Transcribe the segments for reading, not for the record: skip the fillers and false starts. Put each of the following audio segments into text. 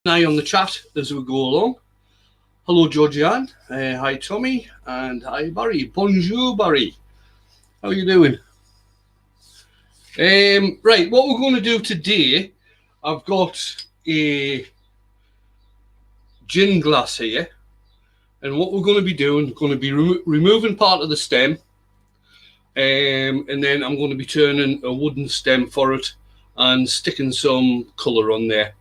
an eye on the chat as we go along. Hello, Georgianne. Hi, Tommy. And hi, Barry. Bonjour, Barry. How are you doing? Right, what we're going to do today, I've got a gin glass here. And what we're going to be doing, going to be removing part of the stem. And then I'm going to be turning a wooden stem for it and sticking some colour on there.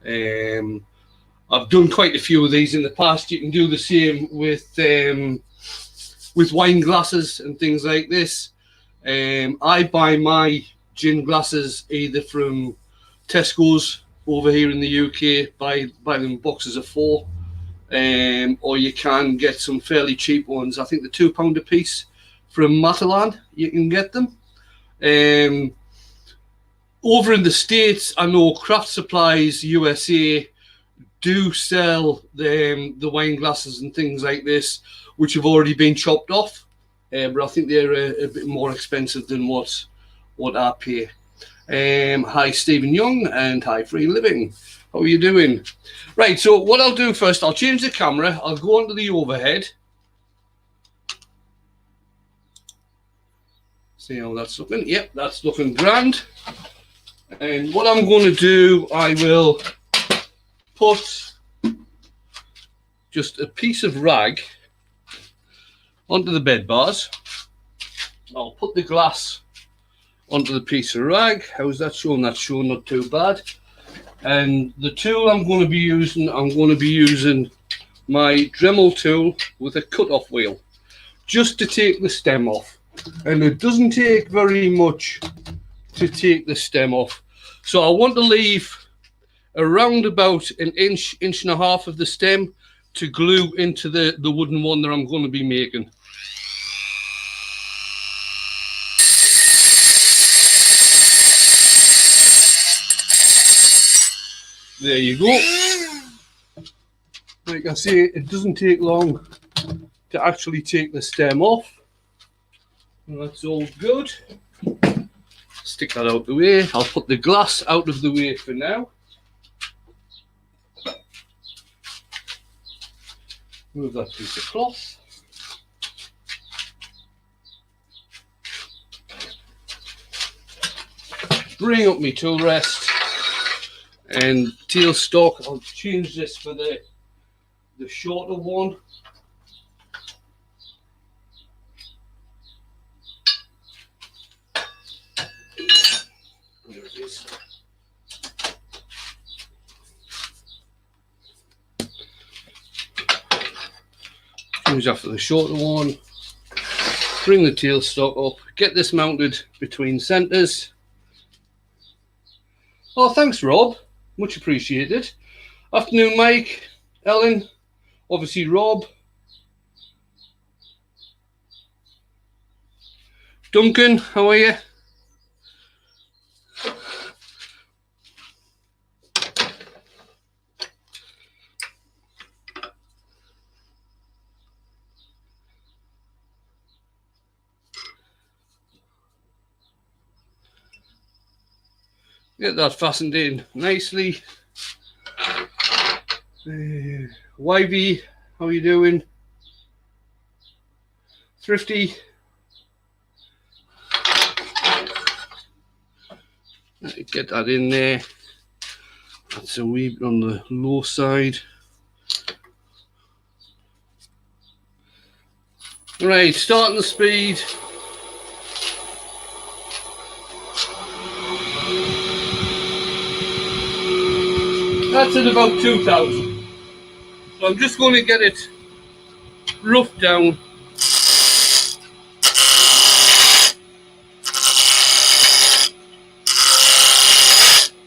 I've done quite a few of these in the past. You can do the same with wine glasses and things like this. I buy my gin glasses either from Tesco's over here in the UK, buy them in boxes of 4, or you can get some fairly cheap ones. I think they're £2 a piece from Matalan. You can get them. Over in the States, I know Craft Supplies USA do sell the wine glasses and things like this, which have already been chopped off, but I think they're a bit more expensive than what I pay. Hi, Stephen Young, and hi, Free Living. How are you doing? Right, so what I'll do first, I'll change the camera. I'll go onto the overhead. See how that's looking? Yep, that's looking grand. And what I'm going to do, I will put just a piece of rag onto the bed bars. I'll put the glass onto the piece of rag. How's that showing? That's showing not too bad. And the tool I'm going to be using, my Dremel tool with a cut-off wheel, just to take the stem off. And it doesn't take very much to take the stem off. So I want to leave around about an inch and a half of the stem to glue into the wooden one that I'm going to be making. There you go. Like I say, it doesn't take long to actually take the stem off. And that's all good. Stick that out the way. I'll put the glass out of the way for now. Move that piece of cloth. Bring up my tool rest and tailstock. I'll change this for the shorter one. There it is. Change that for the shorter one. Bring the tailstock up. Get this mounted between centres. Oh, thanks, Rob. Much appreciated. Afternoon, Mike, Ellen, obviously Rob, Duncan, how are you? Get that fastened in nicely. YV, how are you doing? Thrifty. Get that in there. That's a wee bit on the low side. Right, starting the speed. That's at about 2,000. So I'm just going to get it roughed down.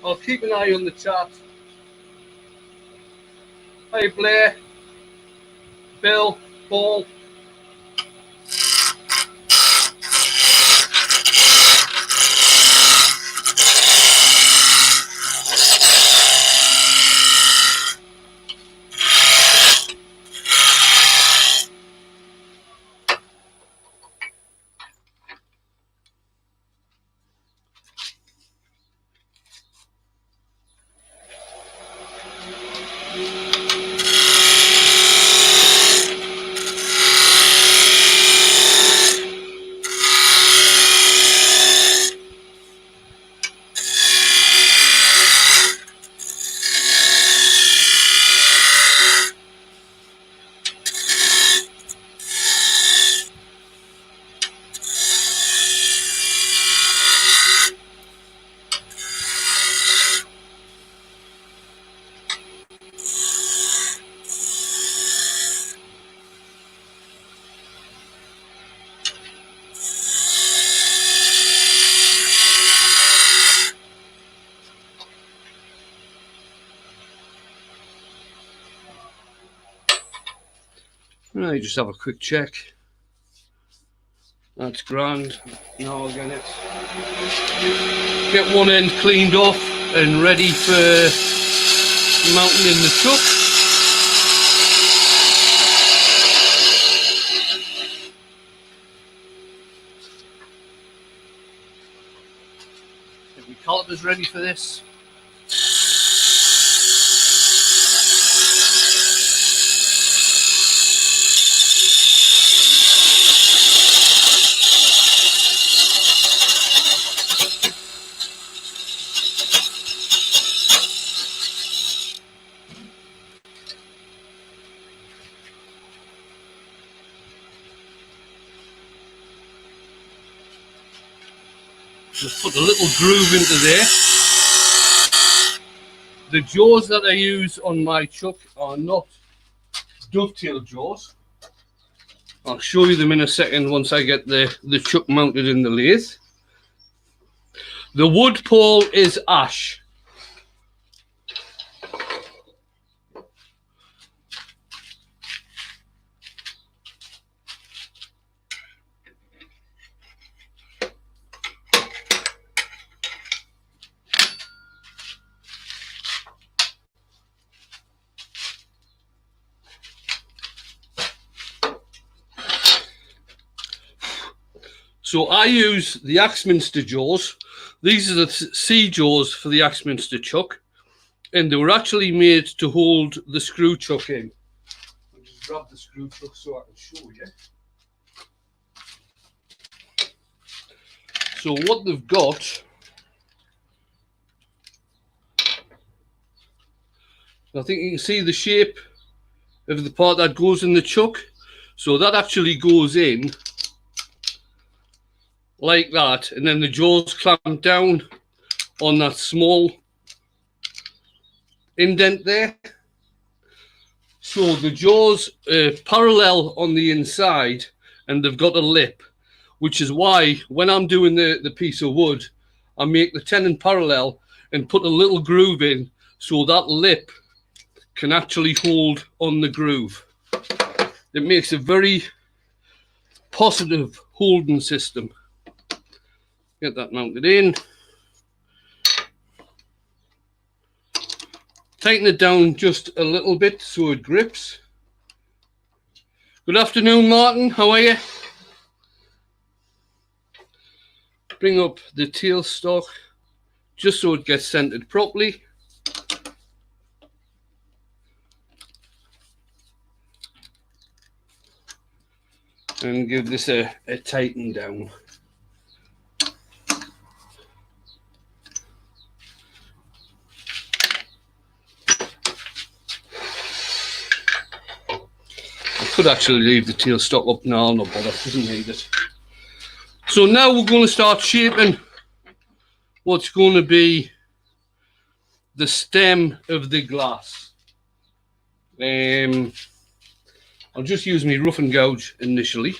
I'll keep an eye on the chat. Hi Blair, Bill, Paul. Right, just have a quick check. That's grand. Now I'll get one end cleaned off and ready for mounting in the truck. Get my calipers ready for this. Just put a little groove into there. The jaws that I use on my chuck are not dovetail jaws. I'll show you them in a second once I get the chuck mounted in the lathe. The wood pole is ash. So I use the Axminster jaws. These are the C jaws for the Axminster chuck, and they were actually made to hold the screw chuck in. I'll just grab the screw chuck so I can show you. So what they've got, I think you can see the shape of the part that goes in the chuck. So that actually goes in like that, and then the jaws clamp down on that small indent there. So the jaws are parallel on the inside and they've got a lip, which is why when I'm doing the piece of wood, I make the tenon parallel and put a little groove in so that lip can actually hold on the groove. It makes a very positive holding system. Get that mounted in. Tighten it down just a little bit so it grips. Good afternoon, Martin. How are you? Bring up the tailstock just so it gets centered properly. And give this a tighten down. Could actually leave the tailstock up now, no bother, doesn't need it. So now we're going to start shaping what's going to be the stem of the glass. I'll just use my rough and gouge initially.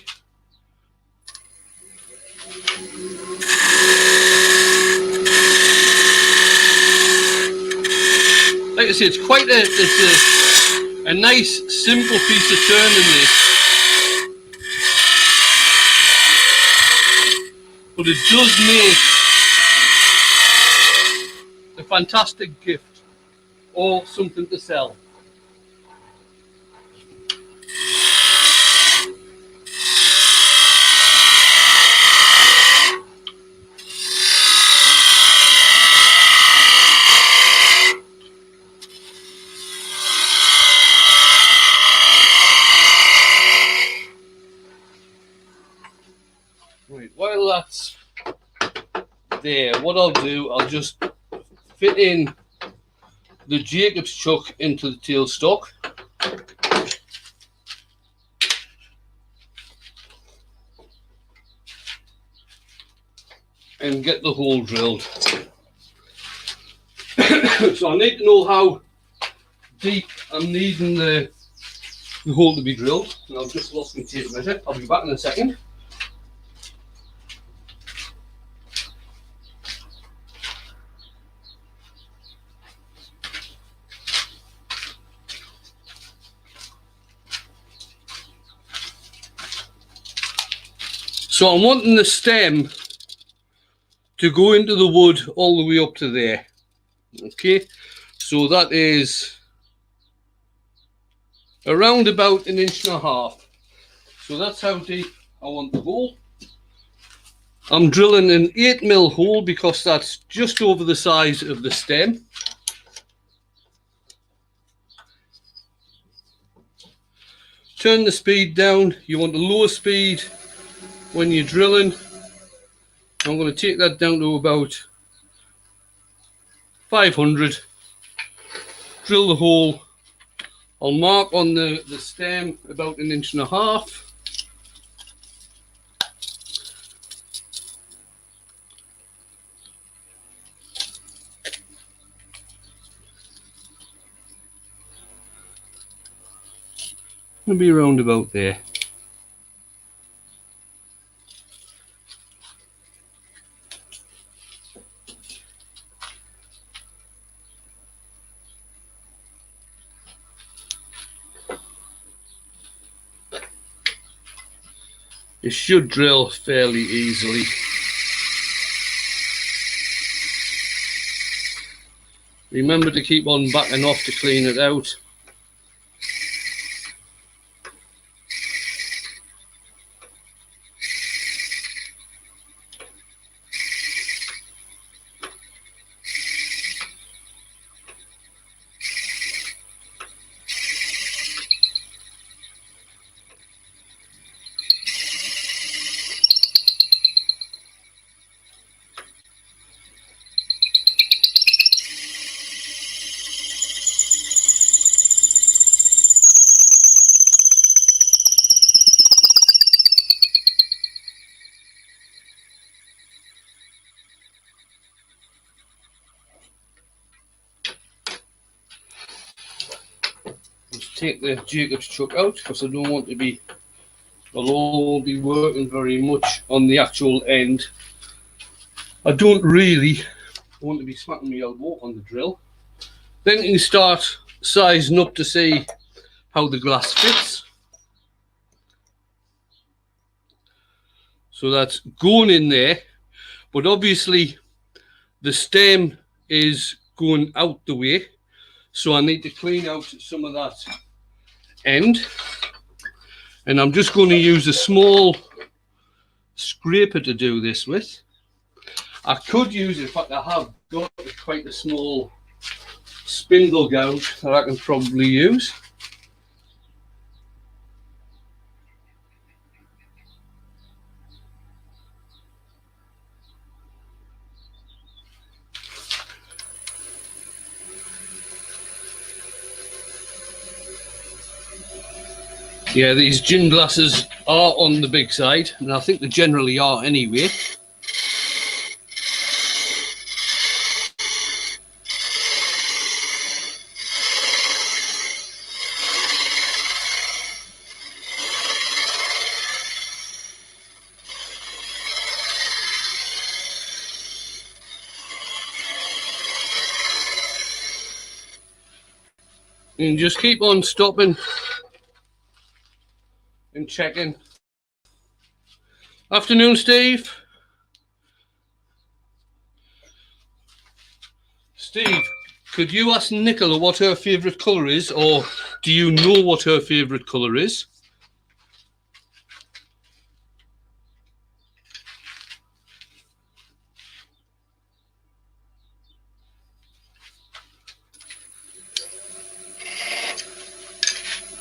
Like I say, it's quite a nice, simple piece of turning this, but it does make a fantastic gift or something to sell. while that's there, what I'll do, I'll just fit in the Jacob's chuck into the tailstock. And get the hole drilled. So I need to know how deep I'm needing the hole to be drilled. And I've just lost my tape measure. I'll be back in a second. So I'm wanting the stem to go into the wood all the way up to there. Okay, so that is around about 1.5 inches. So that's how deep I want the hole. I'm drilling an 8mm hole because that's just over the size of the stem. Turn the speed down. You want a lower speed when you're drilling. I'm going to take that down to about 500. Drill the hole. I'll mark on the stem about 1.5 inches. Maybe around about there. It should drill fairly easily. Remember to keep on backing off to clean it out. Take the Jacob's chuck out because I don't want to be, I'll be working very much on the actual end. I don't really want to be smacking my elbow on the drill. Then you can start sizing up to see how the glass fits. So that's going in there, but obviously the stem is going out the way, so I need to clean out some of that end, and I'm just going to use a small scraper to do this with. I could use, in fact I have got quite a small spindle gouge that I can probably use. Yeah, these gin glasses are on the big side, and I think they generally are anyway. And just keep on stopping and checking. Afternoon, Steve. Steve, could you ask Nicola what her favourite colour is, or do you know what her favourite colour is?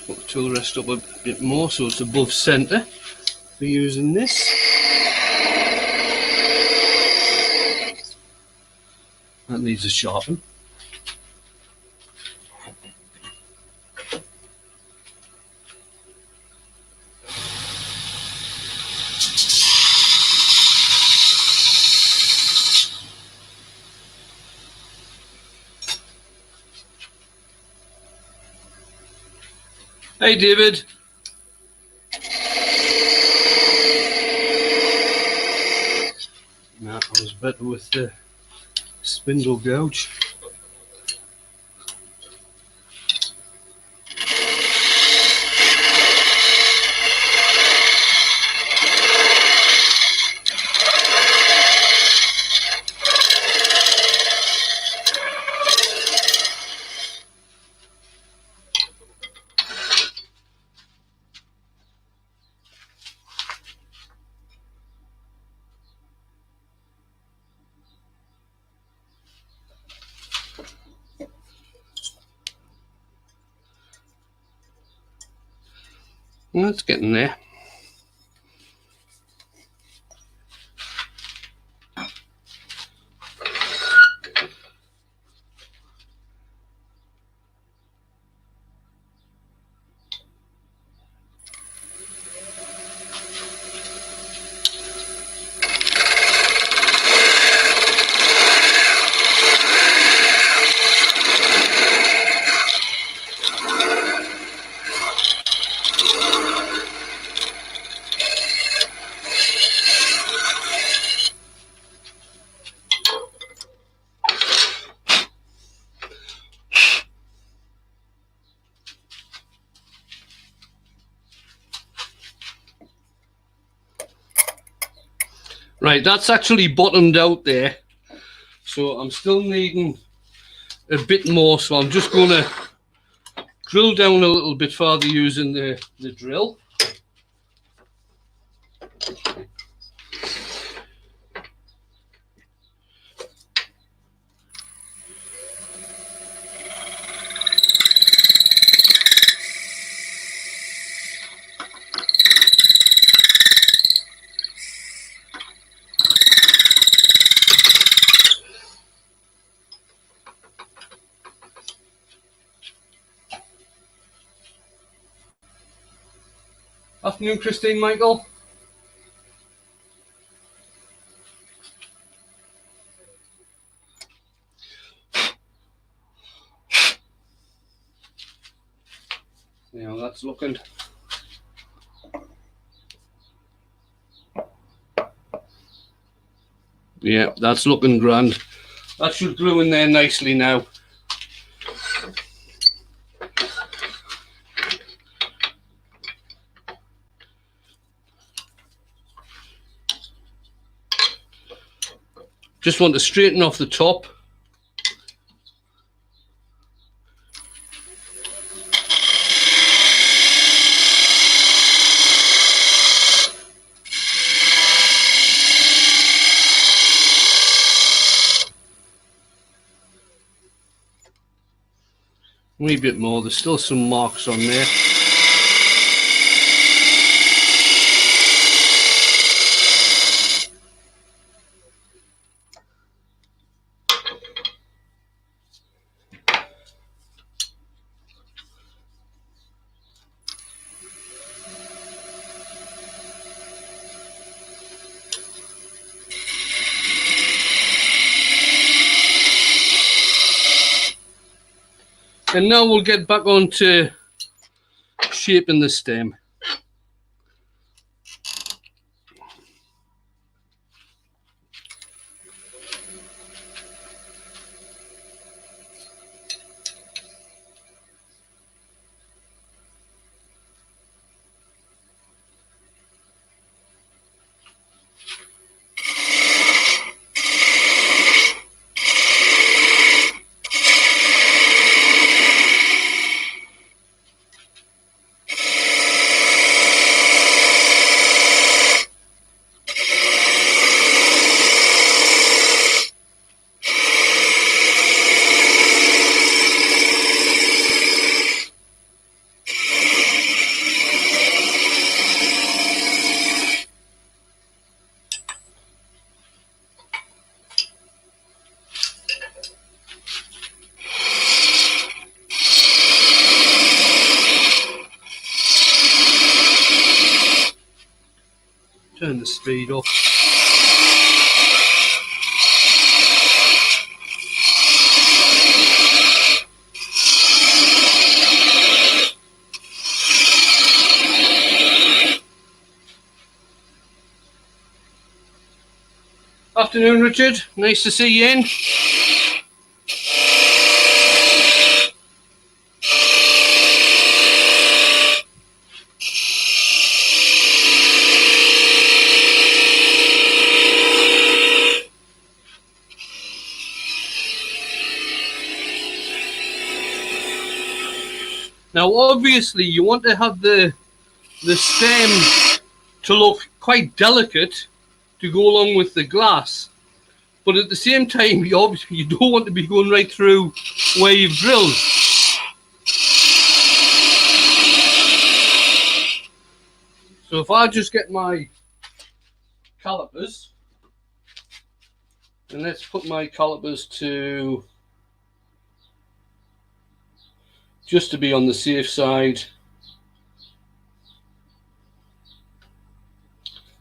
Put the tool rest up a bit more so it's above centre. We're using this. That needs a sharpen. Hey David. No, I was better with the spindle gouge. Well, it's getting there. Right, that's actually bottomed out there. So I'm still needing a bit more. So I'm just going to drill down a little bit further using the drill. Afternoon, Christine, Michael. Yeah, that's looking. Yeah, that's looking grand. That should glue in there nicely now. Just want to straighten off the top. A wee bit more, there's still some marks on there. And now we'll get back on to shaping the stem. Turn the speed up. Afternoon, Richard. Nice to see you in. Now, obviously, you want to have the stem to look quite delicate to go along with the glass, but at the same time, you don't want to be going right through where you've drilled. So if I just get my calipers, and let's put my calipers to just to be on the safe side.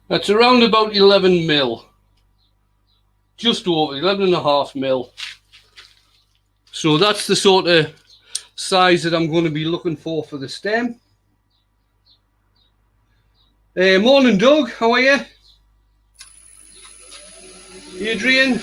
That's around about 11 mil, just over 11.5 mil. So that's the sort of size that I'm going to be looking for the stem. Morning, Doug. How are you? Adrian?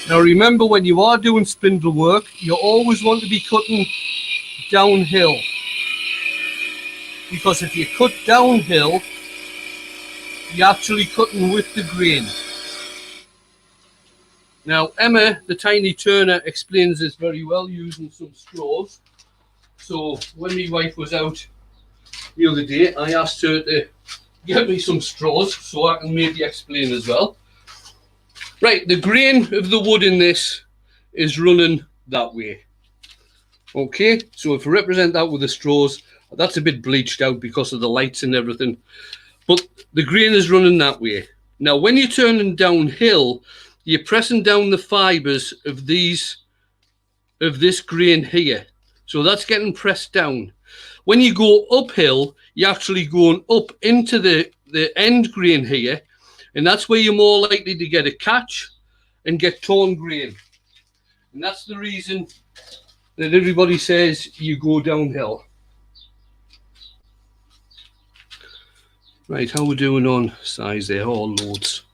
Now remember, when you are doing spindle work, you always want to be cutting downhill, because if you cut downhill, you're actually cutting with the grain. Now Emma, the tiny turner, explains this very well using some straws. So when my wife was out the other day, I asked her to get me some straws so I can maybe explain as well. Right, the grain of the wood in this is running that way. Okay, so if I represent that with the straws, that's a bit bleached out because of the lights and everything, but the grain is running that way. Now when you're turning downhill, you're pressing down the fibres of this grain here, so that's getting pressed down. When you go uphill, you're actually going up into the end grain here, and that's where you're more likely to get a catch and get torn grain. And that's the reason that everybody says you go downhill. Right, how we doing on size there? Oh, loads.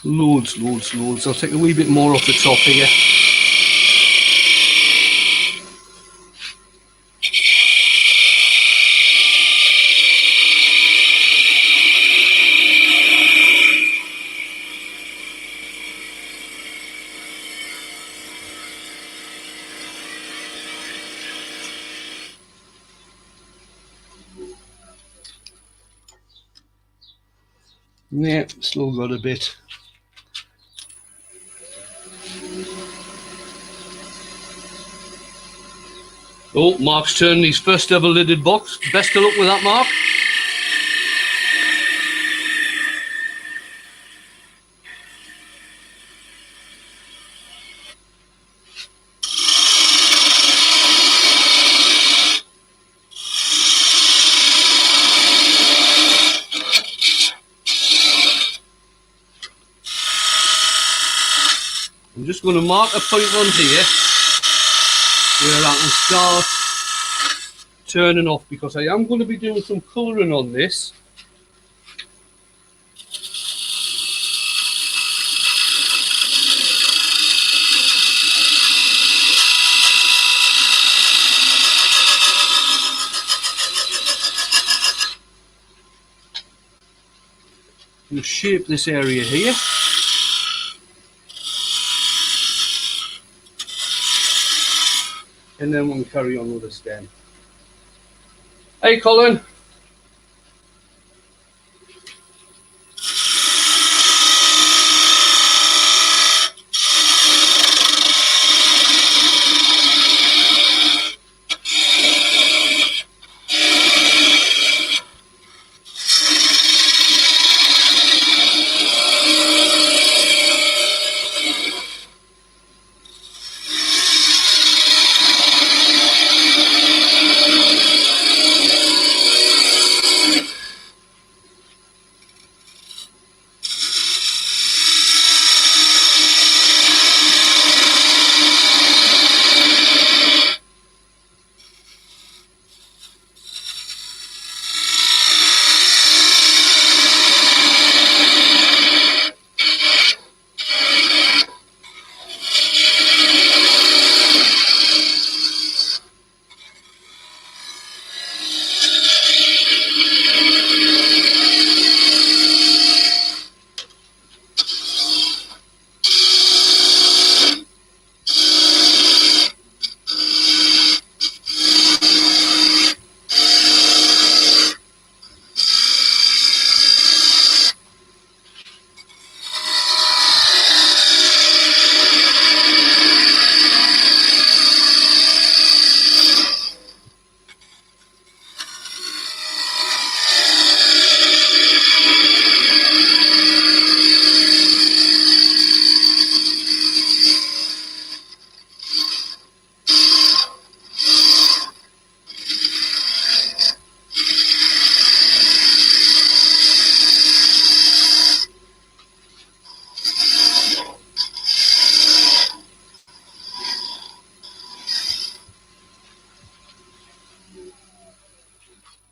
Loads. I'll take a wee bit more off the top here. Yeah, still got a bit. Oh, Mark's turning his first ever lidded box. Best of luck with that, Mark. I'm just going to mark a point on here where I can start turning off, because I am going to be doing some colouring on this. I'm going to shape this area here. And then we'll carry on with the stem. Hey, Colin.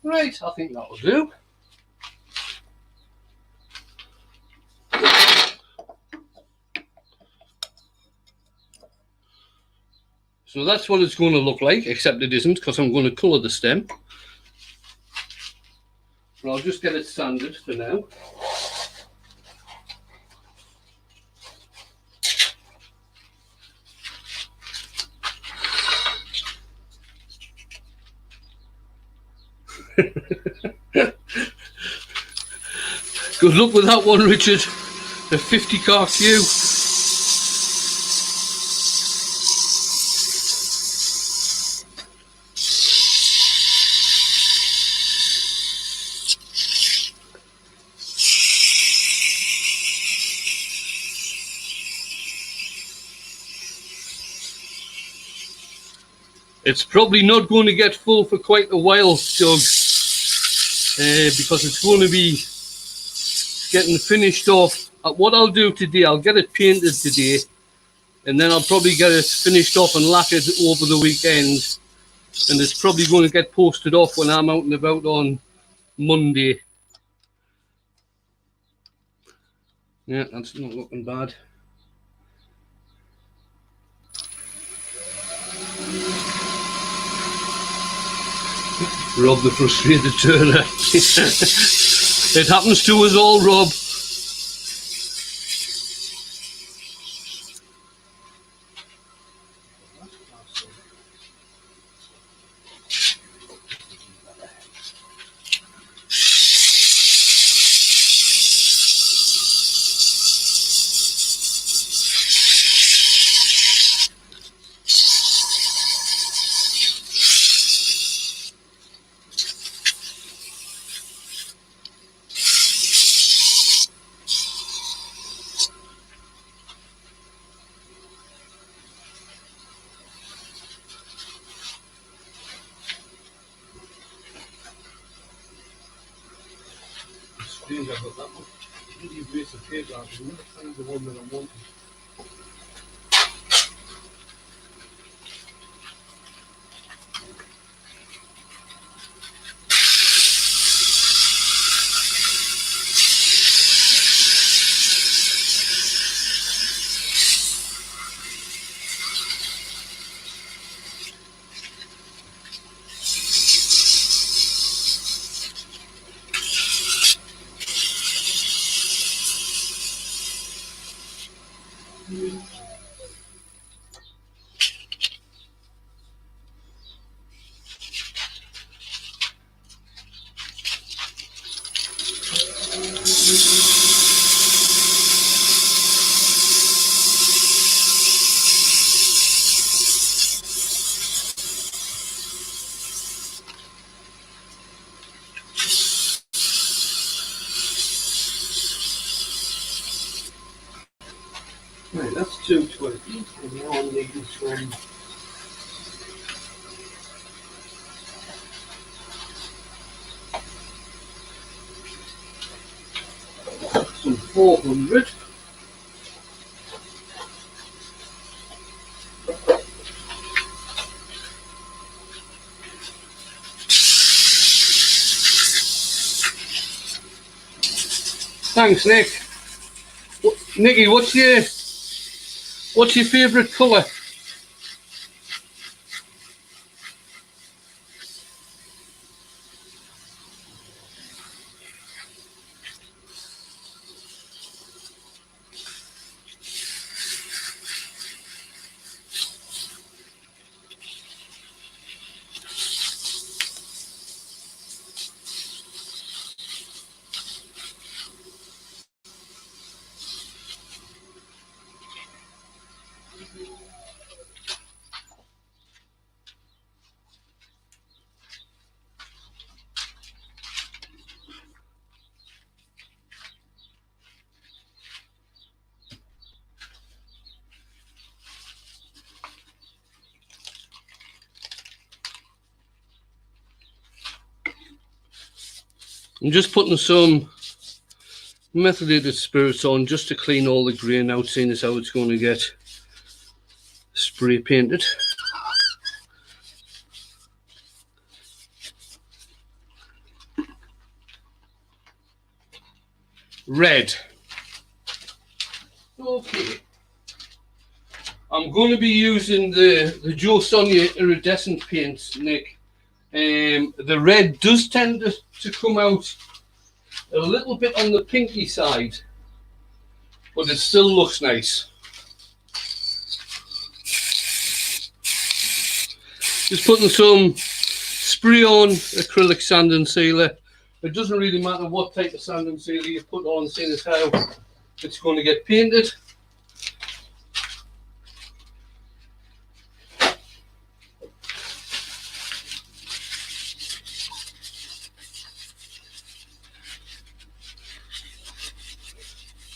Right, I think that'll do. So that's what it's going to look like, except it isn't, because I'm going to colour the stem. But I'll just get it sanded for now. Good luck with that one, Richard. The 50 car queue. It's probably not going to get full for quite a while, Doug, because it's going to be getting finished off. What I'll do today, I'll get it painted today, and then I'll probably get it finished off and lacquered over the weekend, and it's probably going to get posted off when I'm out and about on Monday. Yeah, that's not looking bad. Rob the frustrated turner. It happens to us all, Rob. I've got that one. Really piece of paper. I can never find the one that I wanted. Right, that's 220, and now I'm needing some 400. Thanks, Nick. Nicky, what's your favourite colour? I'm just putting some methylated spirits on just to clean all the grain out, seeing as how it's going to get spray painted. red. Okay. I'm going to be using the Joe Sonia iridescent paint, Nick. The red does tend to come out a little bit on the pinky side, but it still looks nice. Just putting some spray on acrylic sand and sealer. It doesn't really matter what type of sand and sealer you put on, seeing as how it's going to get painted.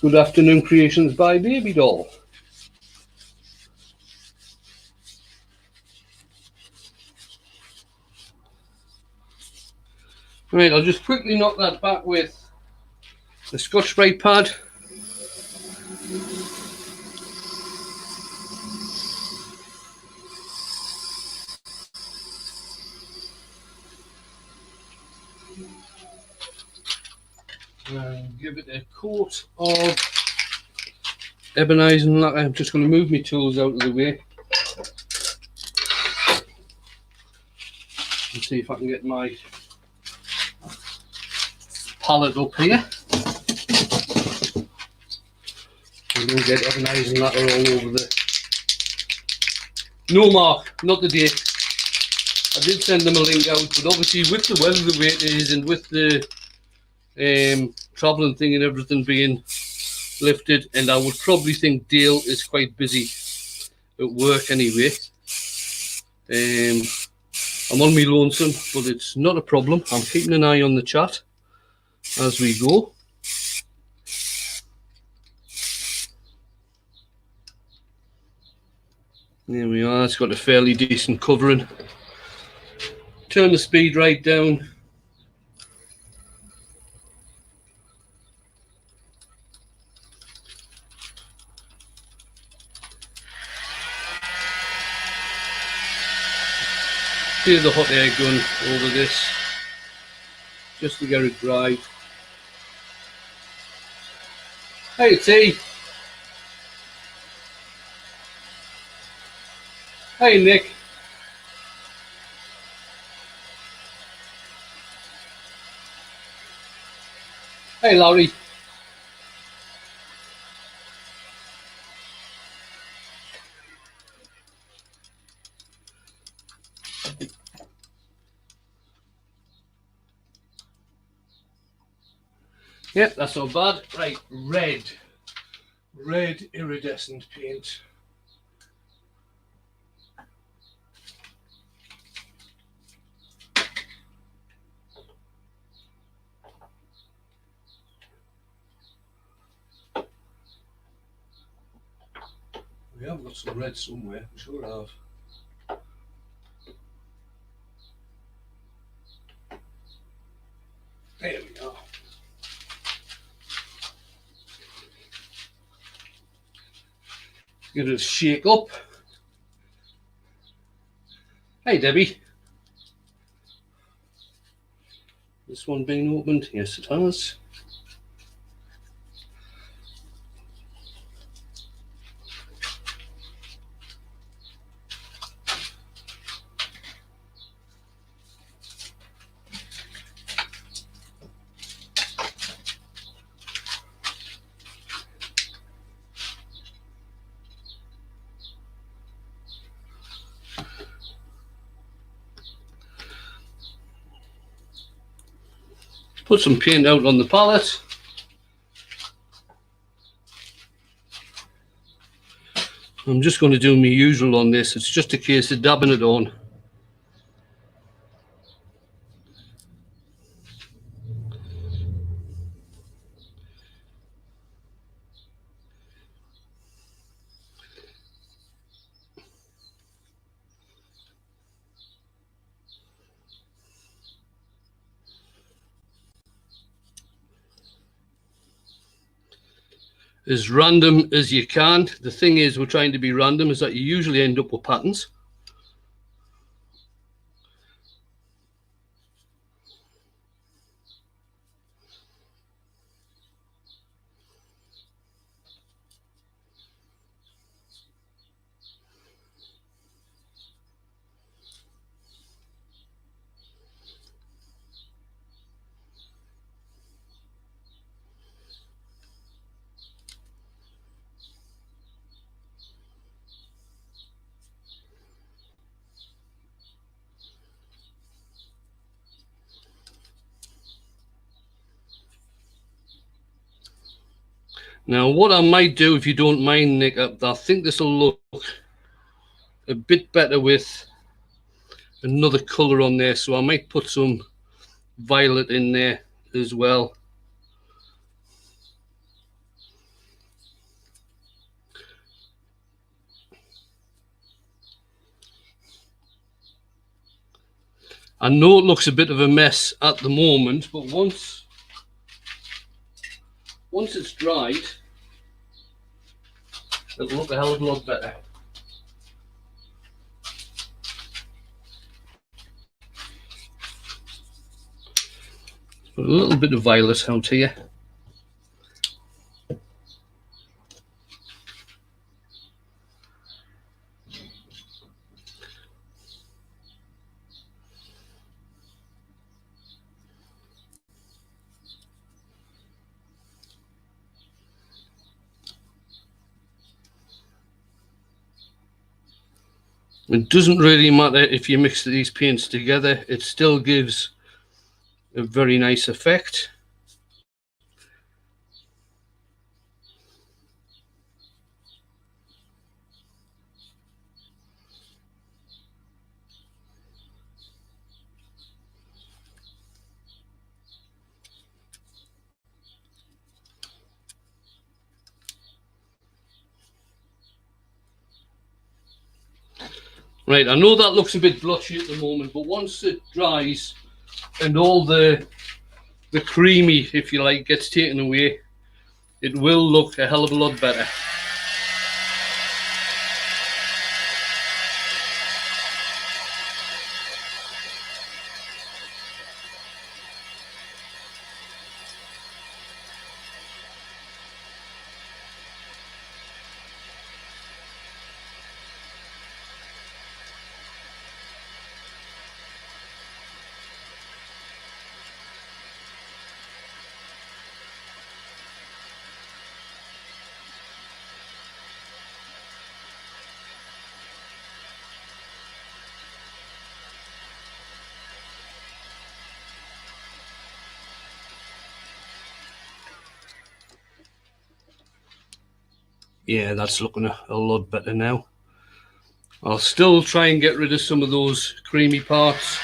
Good afternoon, creations by Baby Doll. Right, I'll just quickly knock that back with the Scotch-Brite pad. And give it a coat of ebonizing lacquer. I'm just going to move my tools out of the way and see if I can get my palette up here. I'm going to get ebonizing lacquer all over the... No, Mark, not the date. I did send them a link out, but obviously with the weather the way it is and with the travelling thing and everything being lifted, and I would probably think Dale is quite busy at work anyway. I'm on me lonesome, but it's not a problem. I'm keeping an eye on the chat as we go. There we are, it's got a fairly decent covering. Turn the speed right down. Here's the hot air gun over this, just to get it dry. Hey T. Hey Nick. Hey Larry. Yep, that's not bad. Right, red. Red iridescent paint. We have got some red somewhere, I'm sure I have. There we are. Give it a shake up. Hey Debbie. This one being opened? Yes it has. Put some paint out on the palette. I'm just going to do my usual on this. It's just a case of dabbing it on. As random as you can. The thing is, we're trying to be random, is that you usually end up with patterns. Now, what I might do, if you don't mind, Nick, I think this will look a bit better with another colour on there, so I might put some violet in there as well. I know it looks a bit of a mess at the moment, but once it's dried, it'll look a hell of a lot better. Put a little bit of violet out here. It doesn't really matter if you mix these paints together, it still gives a very nice effect. Right, I know that looks a bit blotchy at the moment, but once it dries and all the creamy, if you like, gets taken away, it will look a hell of a lot better. Yeah, that's looking a lot better now. I'll still try and get rid of some of those creamy parts.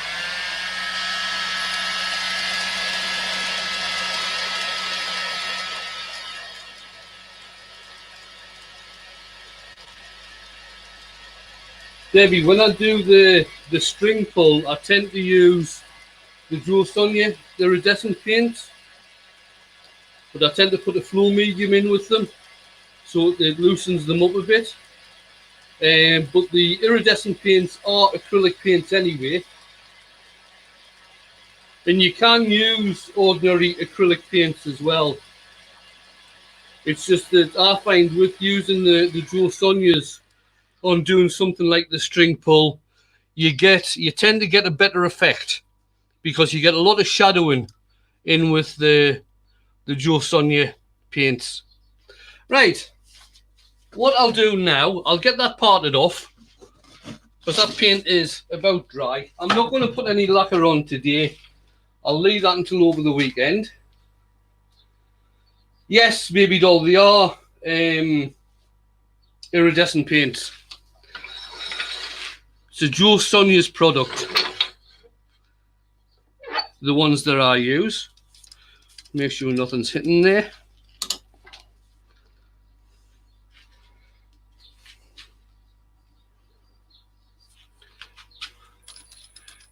Debbie, when I do the string pull, I tend to use the Dual Sonia, the iridescent paints, but I tend to put a flow medium in with them, so it loosens them up a bit. But the iridescent paints are acrylic paints anyway, and you can use ordinary acrylic paints as well. It's just that I find with using the Dual Sonias on doing something like the string pull, you tend to get a better effect because you get a lot of shadowing in with the Dual Sonia paints. Right, what I'll do now, I'll get that parted off because that paint is about dry. I'm not going to put any lacquer on today. I'll leave that until over the weekend. Yes, baby doll, they are iridescent paints. It's a Dual Sonia's product. The ones that I use. Make sure nothing's hitting there.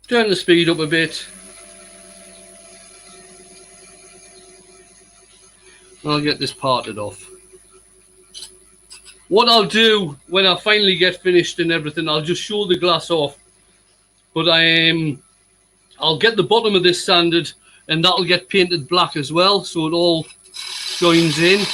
Turn the speed up a bit. I'll get this parted off. What I'll do when I finally get finished and everything, I'll just show the glass off. But I'll get the bottom of this sanded and that'll get painted black as well, so it all joins in.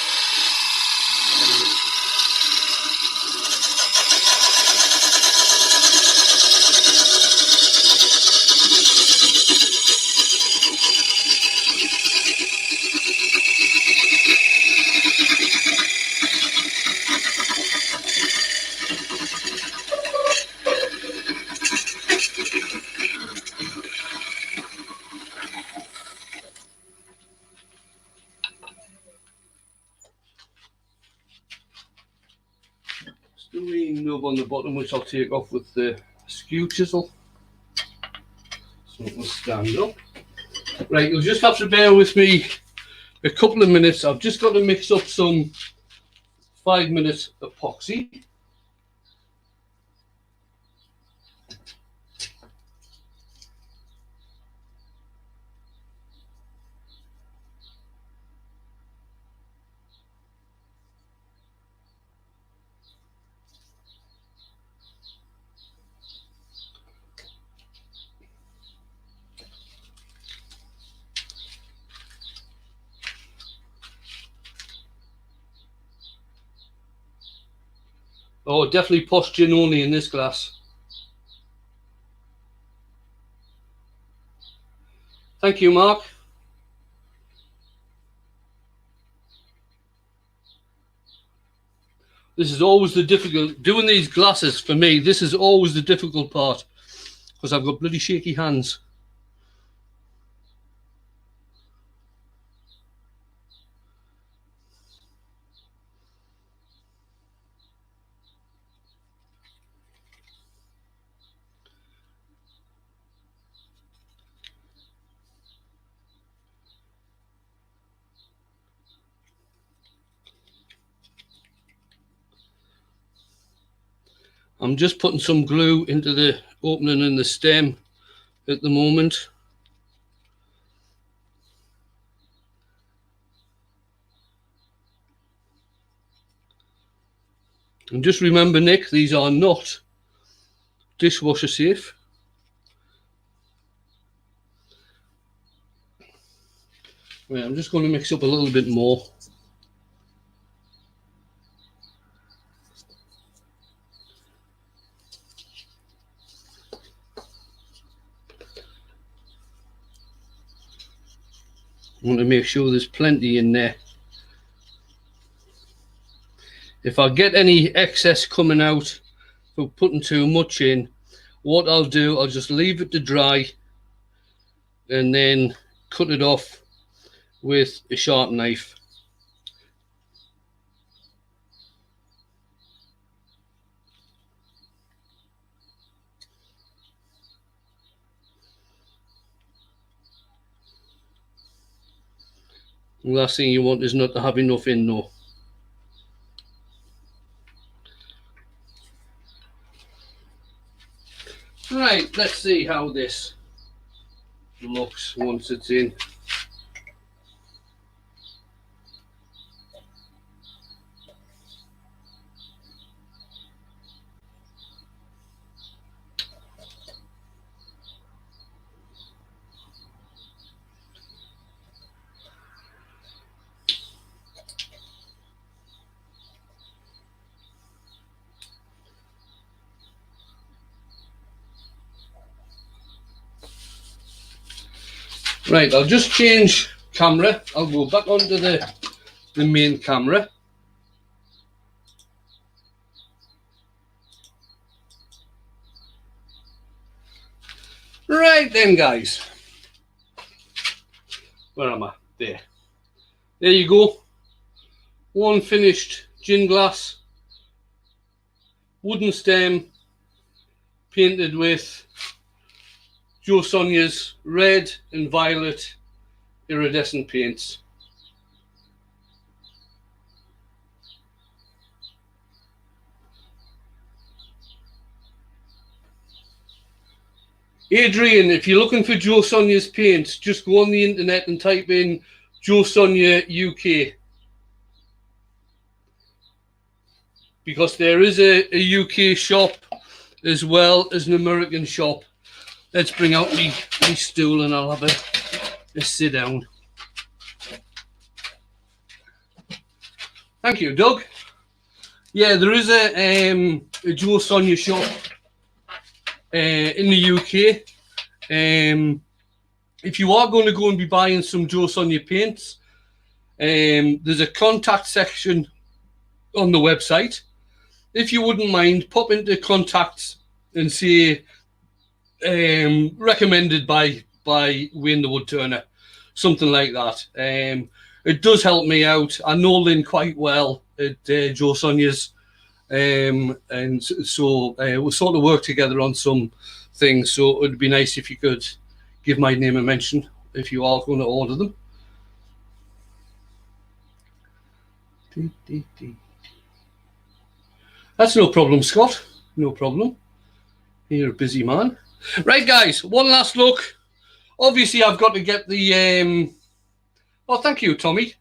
glove on the bottom, which I'll take off with the skew chisel. So it will stand up. Right, you'll just have to bear with me a couple of minutes. I've just got to mix up some 5-minute epoxy. Oh, definitely posh gin only in this glass. Thank you, Mark. This is always the difficult, doing these glasses for me, this is always the difficult part, because I've got bloody shaky hands. I'm just putting some glue into the opening in the stem at the moment. And just remember, Nick, these are not dishwasher safe. Right, I'm just going to mix up a little bit more. I want to make sure there's plenty in there. If I get any excess coming out for putting too much in, what I'll do, I'll just leave it to dry and then cut it off with a sharp knife. The last thing you want is not to have enough in though. Right, let's see how this looks once it's in. Right, I'll just change camera. I'll go back onto the main camera. Right then, guys. Where am I? There. There you go. One finished gin glass. Wooden stem. Painted with Joe Sonia's red and violet iridescent paints. Adrian, if you're looking for Joe Sonia's paints, just go on the internet and type in Joe Sonia UK. Because there is a UK shop as well as an American shop. Let's bring out my stool and I'll have a sit down. Thank you, Doug. Yeah, there is a Joe Sonia shop in the UK. If you are going to go and be buying some Joe Sonia paints, there's a contact section on the website. If you wouldn't mind, pop into contacts and say recommended by Wayne the Wood Turner, something like that. It does help me out. I know Lynn quite well at Joe Sonia's, And so we'll sort of work together on some things. So it'd be nice if you could give my name a mention if you are going to order them. That's no problem, Scott. No problem. You're a busy man. Right, guys, one last look. Obviously, I've got to get the... Oh, thank you, Tommy.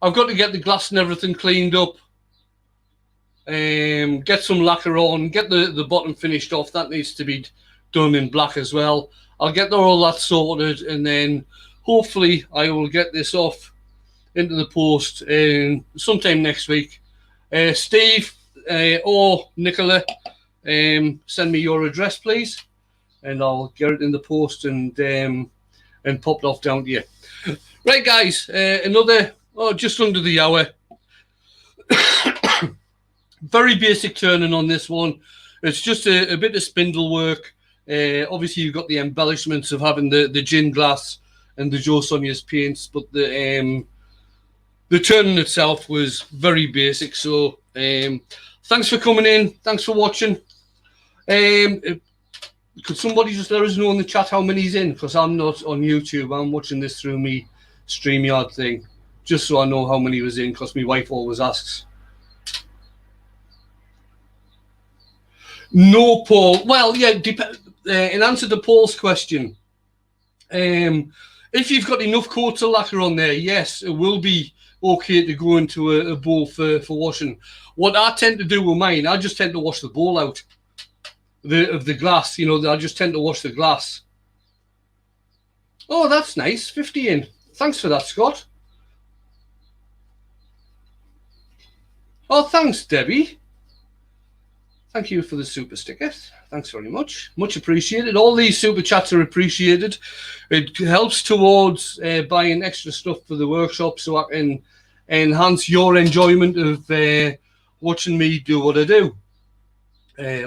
I've got to get the glass and everything cleaned up. Get some lacquer on. Get the bottom finished off. That needs to be done in black as well. I'll get all that sorted, and then hopefully I will get this off into the post sometime next week. Steve or Nicola, send me your address, please, and I'll get it in the post and pop it off down to you. Right, guys, another just under the hour. Very basic turning on this one. It's just a bit of spindle work. Obviously, you've got the embellishments of having the gin glass and the Joe Sonia's paints, but the turning itself was very basic. So thanks for coming in. Thanks for watching. Could somebody just let us know in the chat how many's in? Because I'm not on YouTube. I'm watching this through me StreamYard thing, just so I know how many was in, because my wife always asks. No, Paul. Well, yeah, in answer to Paul's question, if you've got enough coats of lacquer on there, yes, it will be okay to go into a bowl for washing. What I tend to do with mine, I just tend to wash the bowl out of the glass. You know, I just tend to wash the glass. Oh, that's nice. 50 in. Thanks for that, Scott. Oh, thanks, Debbie. Thank you for the super sticker. Thanks very much. Much appreciated. All these super chats are appreciated. It helps towards buying extra stuff for the workshop, so I can enhance your enjoyment of watching me do what I do,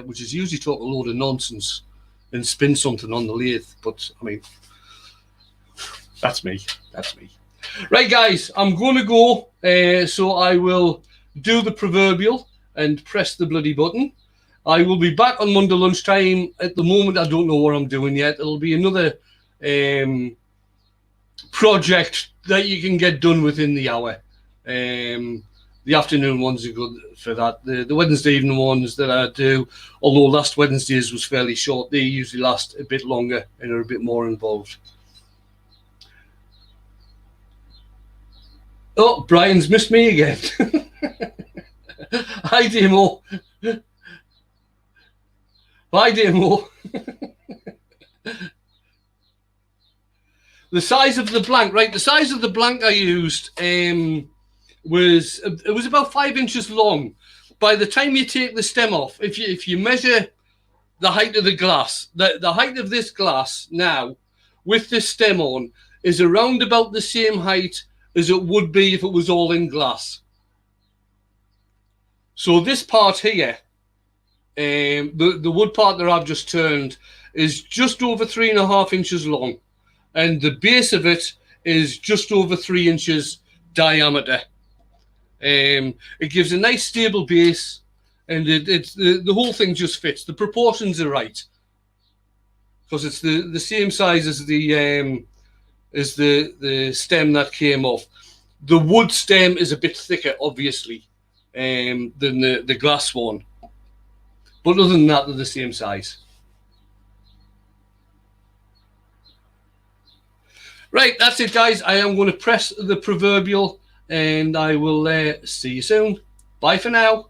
which is usually talk a load of nonsense and spin something on the lathe. But, I mean, that's me. That's me. Right, guys, I'm going to go. So I will do the proverbial and press the bloody button. I will be back on Monday lunchtime. At the moment, I don't know what I'm doing yet. It'll be another project that you can get done within the hour. The afternoon ones are good for that. The Wednesday evening ones that I do, although last Wednesday's was fairly short, they usually last a bit longer and are a bit more involved. Oh, Brian's missed me again. Hi, Demo. Hi, Demo. The size of the blank, right? The size of the blank I used was about 5 inches long. By the time you take the stem off, if you measure the height of the glass, the height of this glass now with this stem on is around about the same height as it would be if it was all in glass. So this part here, the wood part that I've just turned, is just over 3.5 inches long, and the base of it is just over 3 inches diameter. It gives a nice stable base, and the whole thing just fits. The proportions are right because it's the same size as the stem that came off. The wood stem is a bit thicker, obviously, than the glass one. But other than that, they're the same size. Right, that's it, guys. I am going to press the proverbial, and I will see you soon. Bye for now.